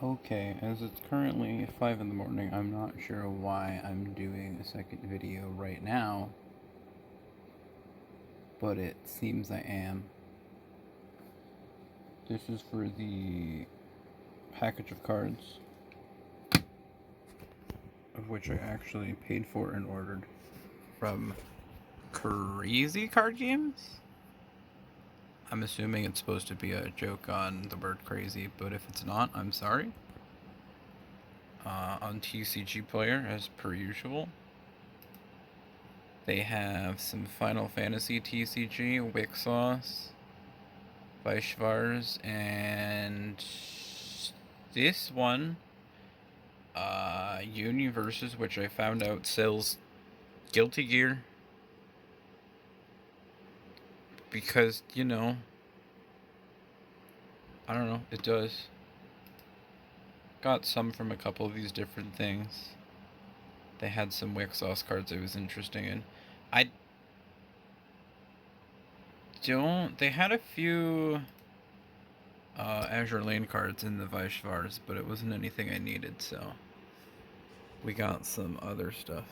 Okay, as it's currently 5 in the morning, I'm not sure why I'm doing a second video right now, but it seems I am. This is for the package of cards, of which I actually paid for and ordered from Kuraizy Card Games? I'm assuming it's supposed to be a joke on the word crazy, but if it's not, I'm sorry. On TCGPlayer, as per usual. They have some Final Fantasy TCG, Wixos, Vaishvars, and this one, Universes, which I found out sells Guilty Gear. Because, I don't know, it does. Got some from a couple of these different things. They had some Wixos cards I was interested in. I don't. They had a few Azure Lane cards in the Vaishvars, but it wasn't anything I needed, so we got some other stuff.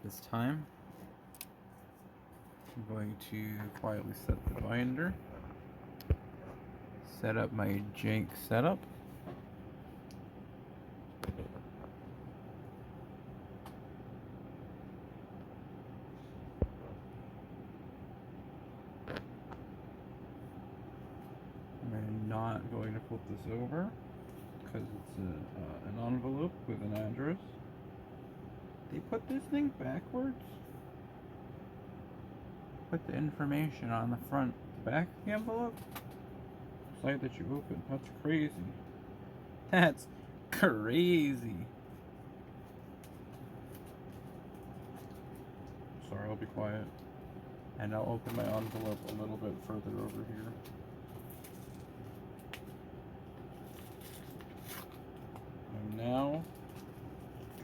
This time, I'm going to quietly set the binder, set up my jank setup. I'm not going to flip this over because it's an envelope with an address. They put this thing backwards. Put the information on the front, back of the envelope. Site that you open. That's crazy. That's crazy. Sorry, I'll be quiet. And I'll open my envelope a little bit further over here. I'm now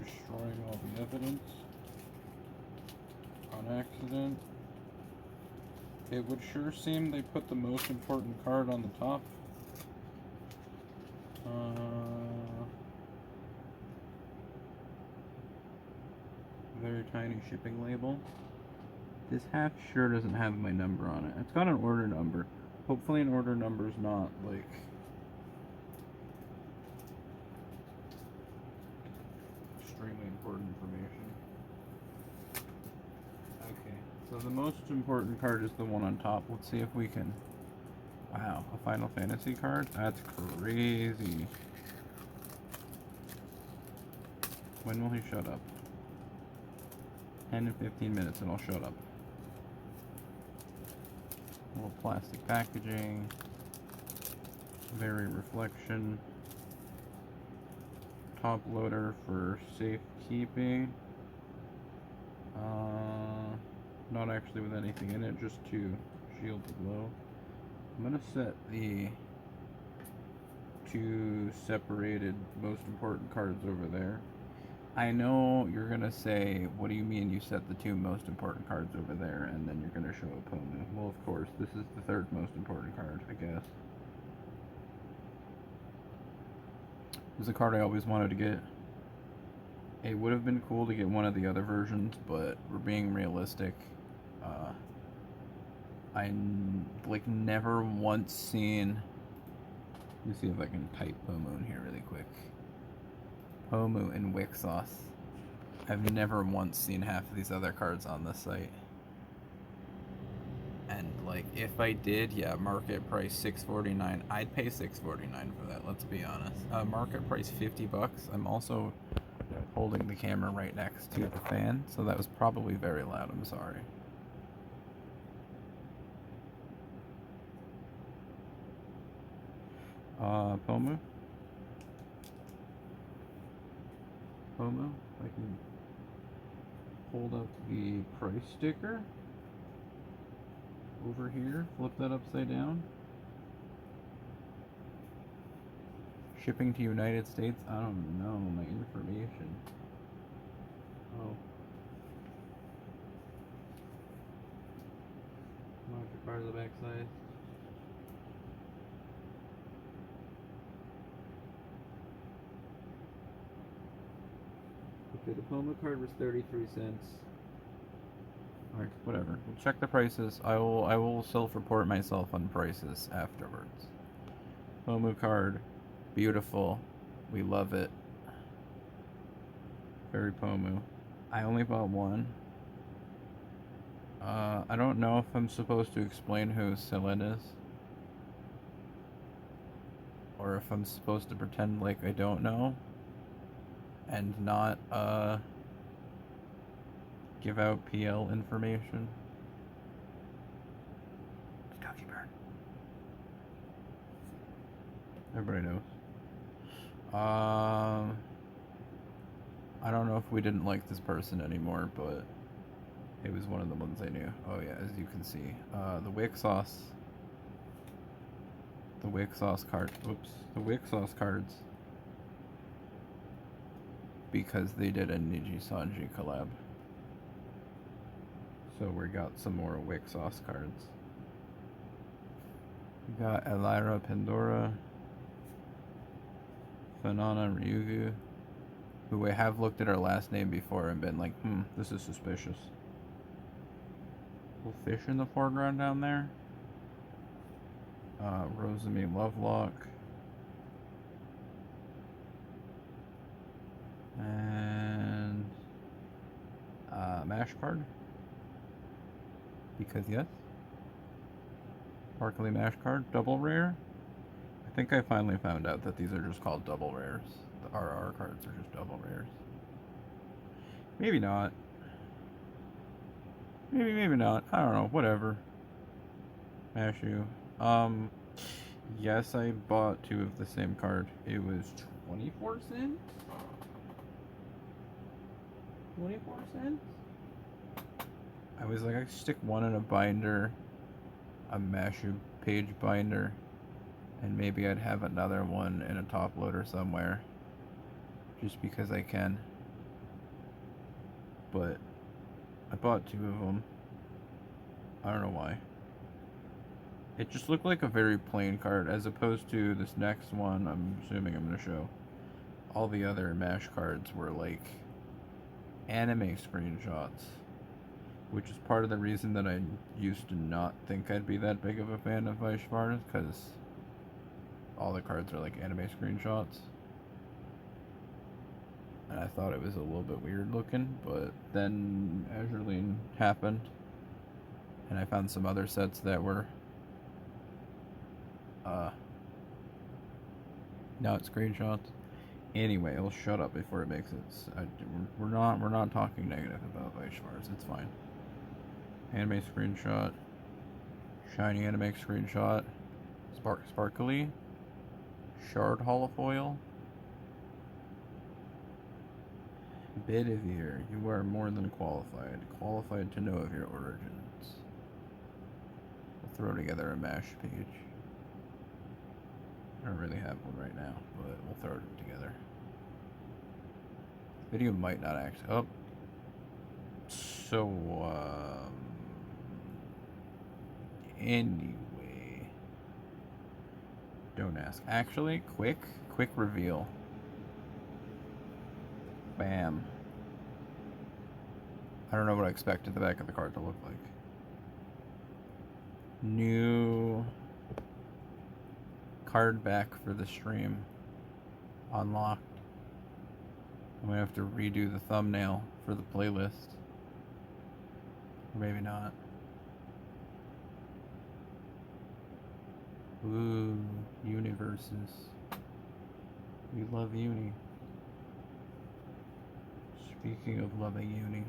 destroying all the evidence on accident. It would sure seem they put the most important card on the top. Very tiny shipping label. This half sure doesn't have my number on it. It's got an order number. Hopefully an order number's not like extremely important information. Okay, so the most important card is the one on top. Let's see if we can... Wow, a Final Fantasy card? That's crazy. When will he shut up? 10 and 15 minutes and I'll shut up. A little plastic packaging. Very reflection. Top loader for safekeeping. Not actually with anything in it, just to shield the blow. I'm gonna set the two separated most important cards over there. I know you're gonna say, what do you mean you set the two most important cards over there and then you're gonna show a Pomu? Well, of course, this is the third most important card, I guess. It was a card I always wanted to get. It would have been cool to get one of the other versions, but we're being realistic. I like never once seen. Let me see if I can type Pomu in here really quick. Pomu and Wixos. I've never once seen half of these other cards on this site. And like, if I did, yeah, market price $6.49. I'd pay $6.49 for that. Let's be honest. Market price $50. I'm also holding the camera right next to the fan, so that was probably very loud. I'm sorry. Pomu. Pomu. I can hold up the price sticker over here. Flip that upside down. Shipping to United States? I don't know my information. Oh. Mark the card on the backside. Okay, the Poma card was 33 cents. Alright, whatever. We'll check the prices. I will self-report myself on prices afterwards. Poma card. Beautiful. We love it. Very Pomu. I only bought one. I don't know if I'm supposed to explain who Celine is. Or if I'm supposed to pretend like I don't know. And not, give out PL information. Kentucky Burn. Everybody knows. I don't know if we didn't like this person anymore, but it was one of the ones I knew. Oh yeah, as you can see. The Wick Sauce. The Wick Sauce card. Oops. The Wick Sauce cards. Because they did a Niji Sanji collab. So we got some more Wick Sauce cards. We got Elira Pandora. Fanana Ryugu. Who I have looked at her last name before and been like, this is suspicious. Little fish in the foreground down there. Rosemi Lovelock. And Mash card. Because yes. Sparkly Mash card, double rare. I think I finally found out that these are just called double rares. The RR cards are just double rares. Maybe not. Maybe not. I don't know. Whatever. Mashu. Yes, I bought two of the same card. It was 24 cents? 24 cents? I was like, I could stick one in a binder, a Mashu page binder, and maybe I'd have another one in a top loader somewhere. Just because I can. But I bought two of them. I don't know why. It just looked like a very plain card, as opposed to this next one I'm assuming I'm going to show. All the other MASH cards were like anime screenshots, which is part of the reason that I used to not think I'd be that big of a fan of Vaishvars, because all the cards are like anime screenshots. And I thought it was a little bit weird looking, but then Azurine happened, and I found some other sets that were not screenshots. Anyway, I'll shut up before it makes it. We're not talking negative about Vaishvars. It's fine. Anime screenshot, shiny anime screenshot, sparkly, shard holofoil. Bedivere, you are more than qualified to know of your origins. We'll throw together a MASH page. I don't really have one right now, but we'll throw it together. Video might not actually. Oh. So, anyway. Don't ask. Actually, quick reveal. Bam. I don't know what I expected the back of the card to look like. New card back for the stream. Unlocked. I'm gonna have to redo the thumbnail for the playlist. Or maybe not. Ooh, universes. We love uni. Speaking of loving uni.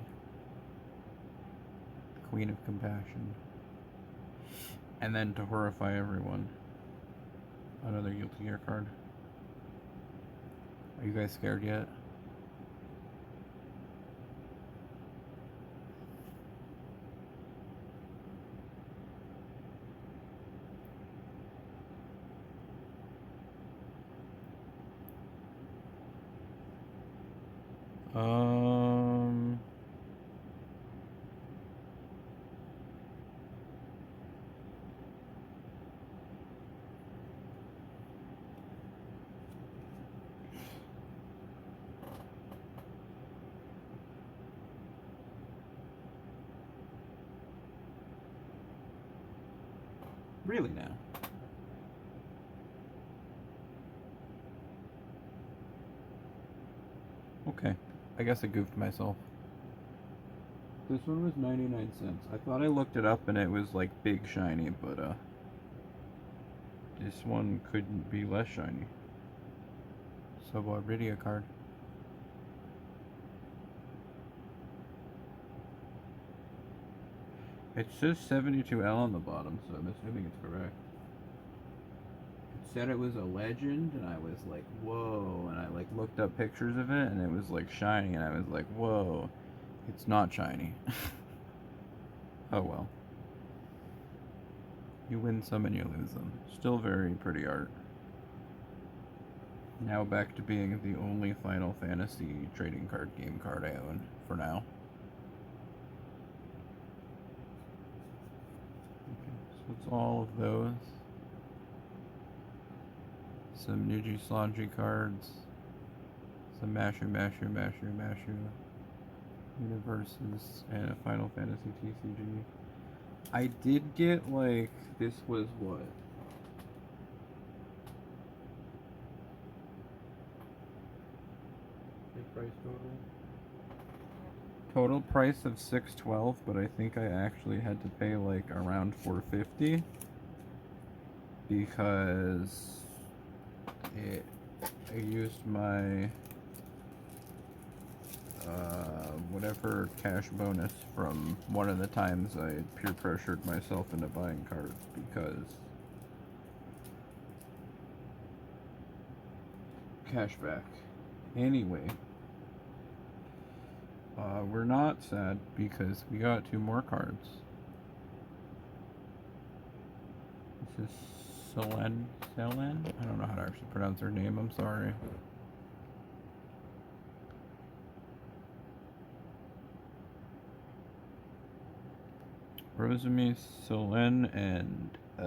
Queen of Compassion. And then to horrify everyone. Another Guilty Gear card. Are you guys scared yet? Really now. Okay, I guess I goofed myself. This one was 99 cents. I thought I looked it up and it was like big shiny, but this one couldn't be less shiny. So already a card. It says 72L on the bottom, so I'm assuming it's correct. It said it was a legend, and I was like, whoa, and I like looked up pictures of it, and it was like shiny, and I was like, whoa, it's not shiny. Oh well. You win some and you lose them. Still very pretty art. Now back to being the only Final Fantasy trading card game card I own, for now. Okay, so it's all of those. Some Niji Slanji cards. Some Mashu Universes, and a Final Fantasy TCG. I did get, like, this was what? Price total? Total price of $612, but I think I actually had to pay like around $450 because I used my whatever cash bonus from one of the times I peer pressured myself into buying cards because cashback. Anyway, we're not sad because we got 2 more cards. This is Selen? I don't know how to actually pronounce her name, I'm sorry. Rosemi, Selen, and I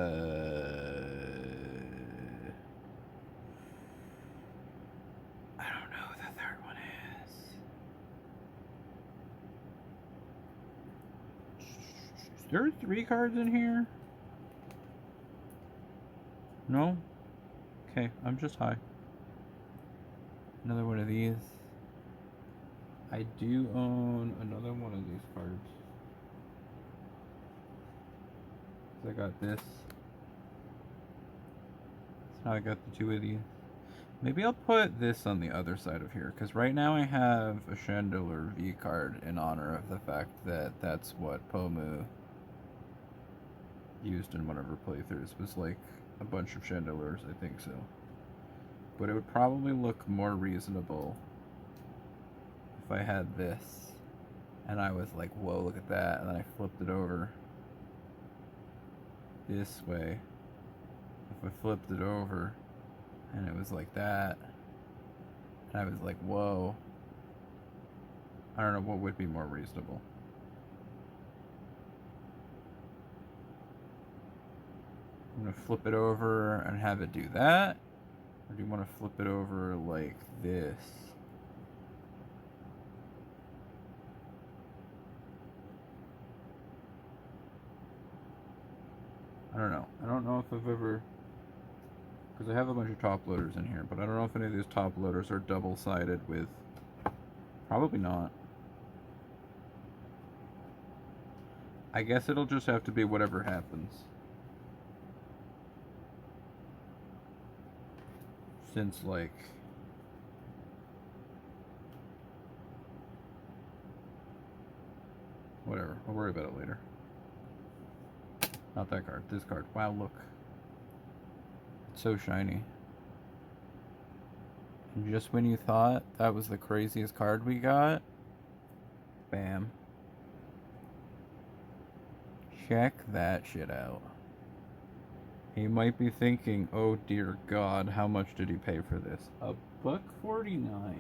don't know who the third one is. Is there 3 cards in here? No? Okay, I'm just high. Another one of these. I do own another one of these cards. So I got this. So now I got the 2 of these. Maybe I'll put this on the other side of here, because right now I have a Chandelure V card in honor of the fact that that's what Pomu used in one of her playthroughs, was like a bunch of Chandelures, I think so. But it would probably look more reasonable if I had this, and I was like, whoa, look at that, and then I flipped it over this way. If I flipped it over, and it was like that, and I was like, whoa. I don't know what would be more reasonable. I'm going to flip it over and have it do that? Or do you want to flip it over like this? I don't know. I don't know if I've ever... Because I have a bunch of top loaders in here, but I don't know if any of these top loaders are double-sided with... Probably not. I guess it'll just have to be whatever happens. Since, like... Whatever. I'll worry about it later. Not that card. This card. Wow, look. It's so shiny. And just when you thought that was the craziest card we got, bam. Check that shit out. He might be thinking, oh dear God, how much did he pay for this? $1.49.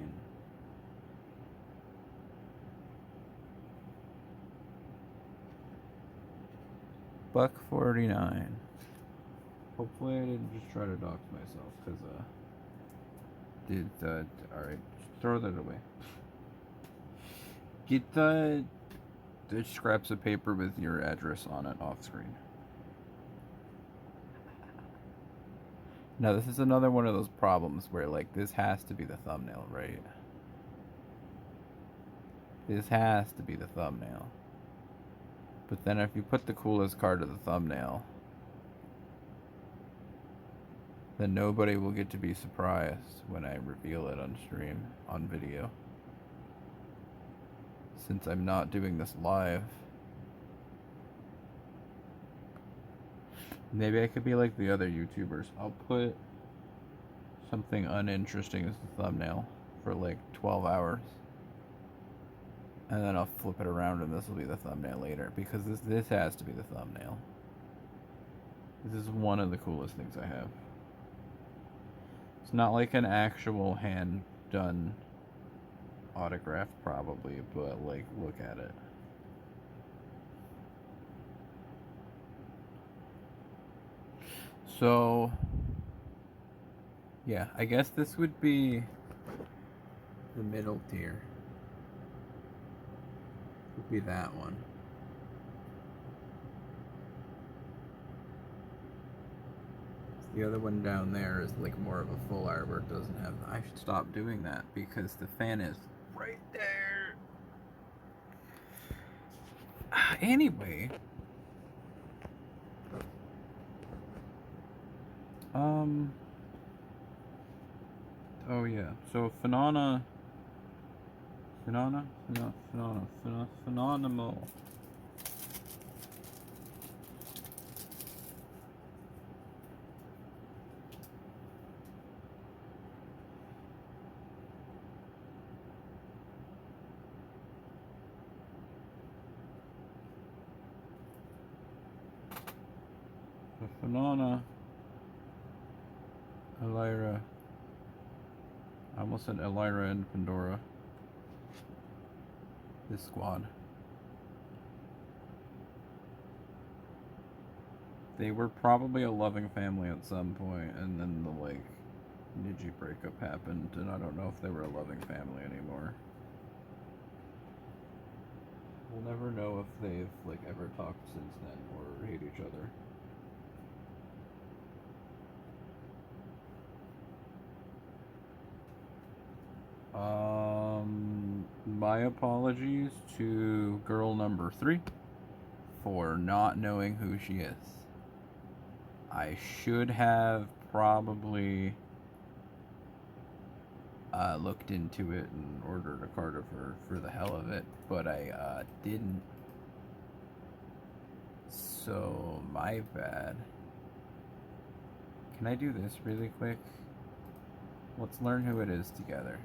$1.49. Hopefully I didn't just try to dox myself, because, alright, throw that away. Get the scraps of paper with your address on it off screen. Now, this is another one of those problems where, like, this has to be the thumbnail, right? This has to be the thumbnail. But then if you put the coolest card to the thumbnail, then nobody will get to be surprised when I reveal it on stream, on video. Since I'm not doing this live. Maybe I could be like the other YouTubers. I'll put something uninteresting as the thumbnail for like 12 hours. And then I'll flip it around and this will be the thumbnail later. Because this has to be the thumbnail. This is one of the coolest things I have. It's not like an actual hand-done autograph probably, but like, look at it. So, yeah, I guess this would be the middle tier. Would be that one. The other one down there is like more of a full artwork, doesn't have... I should stop doing that because the fan is right there. Anyway. Oh yeah, so Phenomenal. Phenona, Elira. I almost said Elira and Pandora. This squad. They were probably a loving family at some point, and then the like Niji breakup happened, and I don't know if they were a loving family anymore. We'll never know if they've like ever talked since then or hate each other. My apologies to girl number 3 for not knowing who she is. I should have probably looked into it and ordered a card of her for the hell of it, but I didn't. So, my bad. Can I do this really quick? Let's learn who it is together.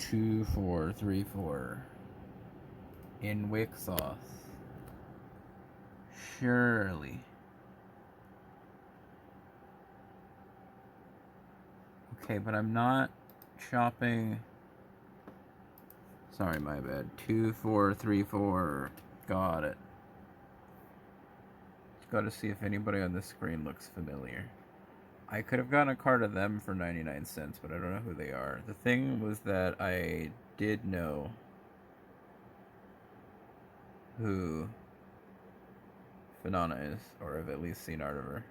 2, 4, 3, 4. In wick sauce. Surely. Okay, but I'm not shopping. Sorry, my bad. 2, 4, 3, 4. Got it. Got to see if anybody on this screen looks familiar. I could have gotten a card of them for 99 cents, but I don't know who they are. The thing was that I did know who Phenona is, or have at least seen art of her.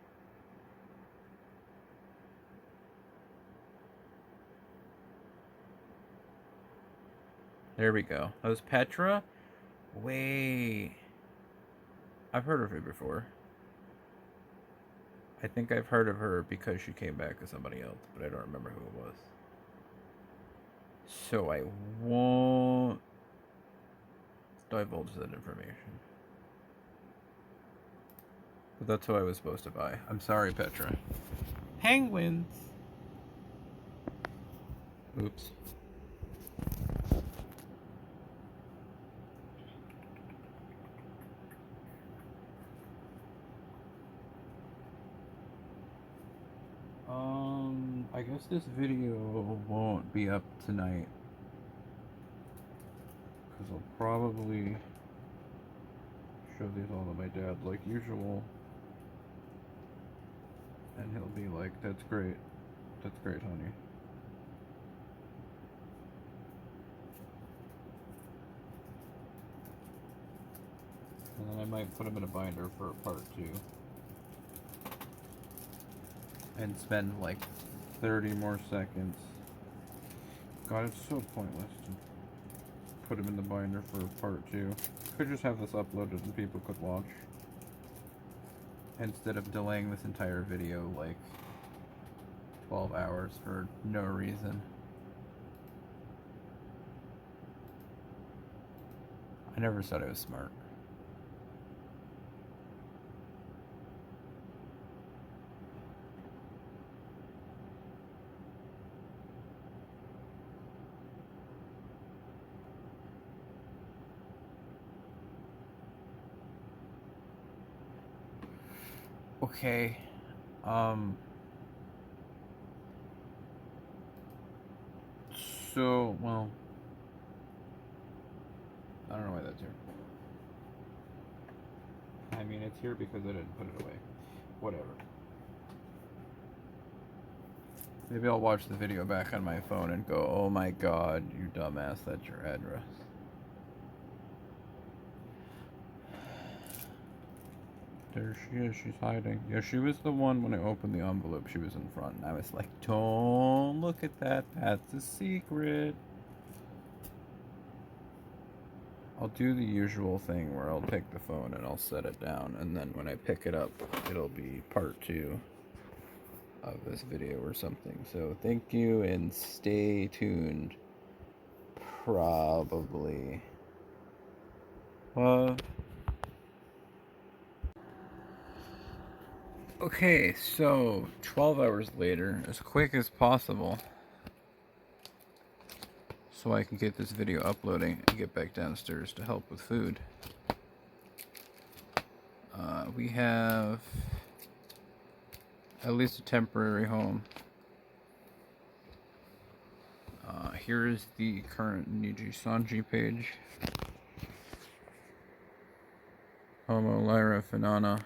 There we go. That was Petra? Wait. I've heard of her before. I think I've heard of her because she came back as somebody else, but I don't remember who it was. So I won't divulge that information. But that's who I was supposed to buy. I'm sorry, Petra. Penguins! Oops. I guess this video won't be up tonight. Because I'll probably show these all to my dad like usual. And he'll be like, that's great. That's great, honey. And then I might put them in a binder for part 2. and spend like 30 more seconds. God, it's so pointless to put them in the binder for part 2. Could just have this uploaded and people could watch. Instead of delaying this entire video like 12 hours for no reason. I never said I was smart. Okay, so, well, I don't know why that's here. I mean, it's here because I didn't put it away. Whatever. Maybe I'll watch the video back on my phone and go, oh my god, you dumbass, that's your address. There she is, she's hiding. Yeah, she was the one when I opened the envelope, she was in front. And I was like, don't look at that, that's a secret. I'll do the usual thing where I'll take the phone and I'll set it down, and then when I pick it up, it'll be part 2 of this video or something. So thank you and stay tuned. Probably. Okay, so 12 hours later, as quick as possible, so I can get this video uploading and get back downstairs to help with food. We have at least a temporary home. Here is the current Niji Sanji page. Homo Lyra Finana.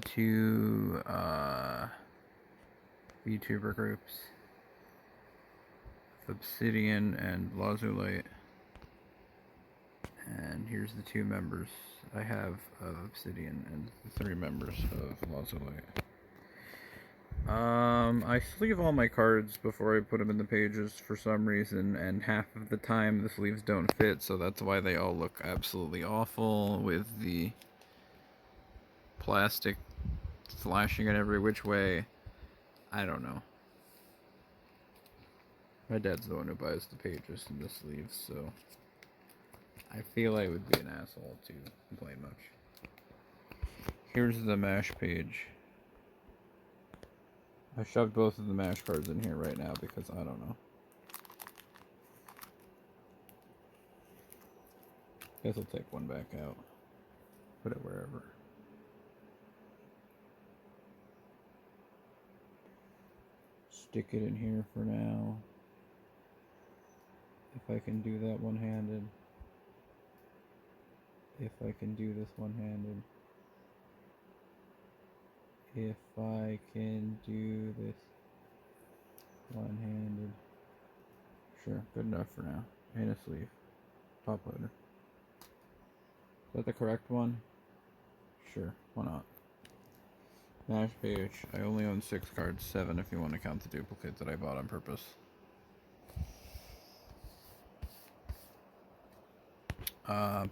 2 VTuber groups. Obsidian and Lazulite. And here's the 2 members I have of Obsidian and the 3 members of Lazulite. I sleeve all my cards before I put them in the pages for some reason, and half of the time the sleeves don't fit, so that's why they all look absolutely awful with the plastic flashing in every which way. I don't know. My dad's the one who buys the pages and the sleeves, so I feel I would be an asshole to complain much. Here's the MASH page. I shoved both of the MASH cards in here right now because I don't know. Guess I'll take one back out. Put it wherever. Stick it in here for now. If I can do that one-handed. If I can do this one-handed. If I can do this one-handed. Sure, good enough for now. And a sleeve. Top loader. Is that the correct one? Sure, why not? MASH page. I only own 6 cards, 7 if you want to count the duplicates that I bought on purpose.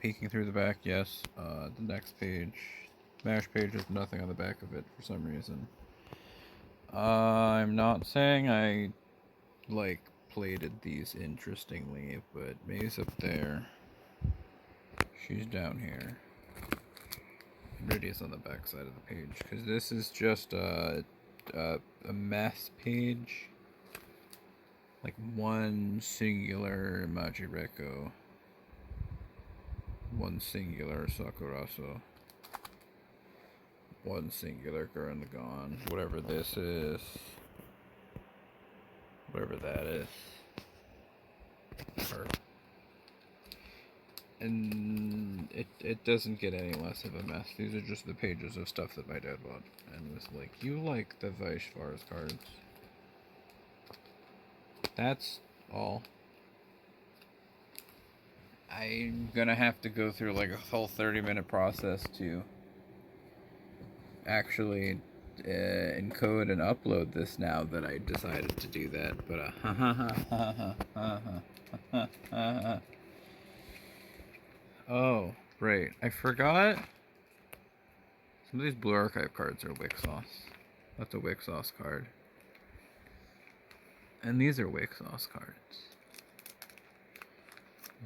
Peeking through the back, yes. The next page. MASH page has nothing on the back of it for some reason. I'm not saying I, like, plated these interestingly, but May's up there. She's down here. Brittany's on the back side of the page, because this is just a mess page. Like one singular Majireko. One singular Sakuraso. One singular Gurren Lagann. Whatever this is. Whatever that is. Or, and it doesn't get any less of a mess. These are just the pages of stuff that my dad bought. And was like, you like the Vaishvar's cards. That's all. I'm gonna have to go through like a whole 30-minute process to actually encode and upload this now that I decided to do that, but oh, right. I forgot. Some of these Blue Archive cards are Wixos. That's a Wixos card. And these are Wixos cards.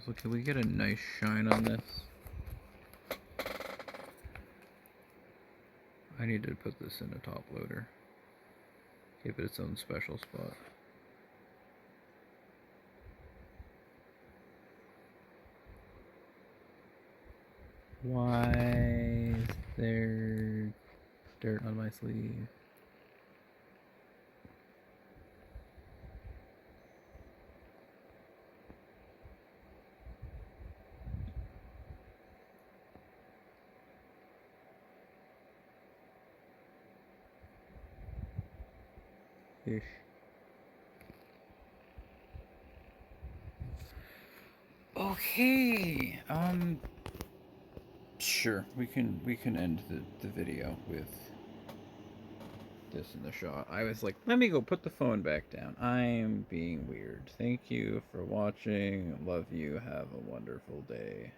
So can we get a nice shine on this? I need to put this in a top loader. Give it its own special spot. Why is there dirt on my sleeve? Ish. Okay. Sure. We can end the video with this in the shot. I was like, let me go put the phone back down. I'm being weird. Thank you for watching. Love you. Have a wonderful day.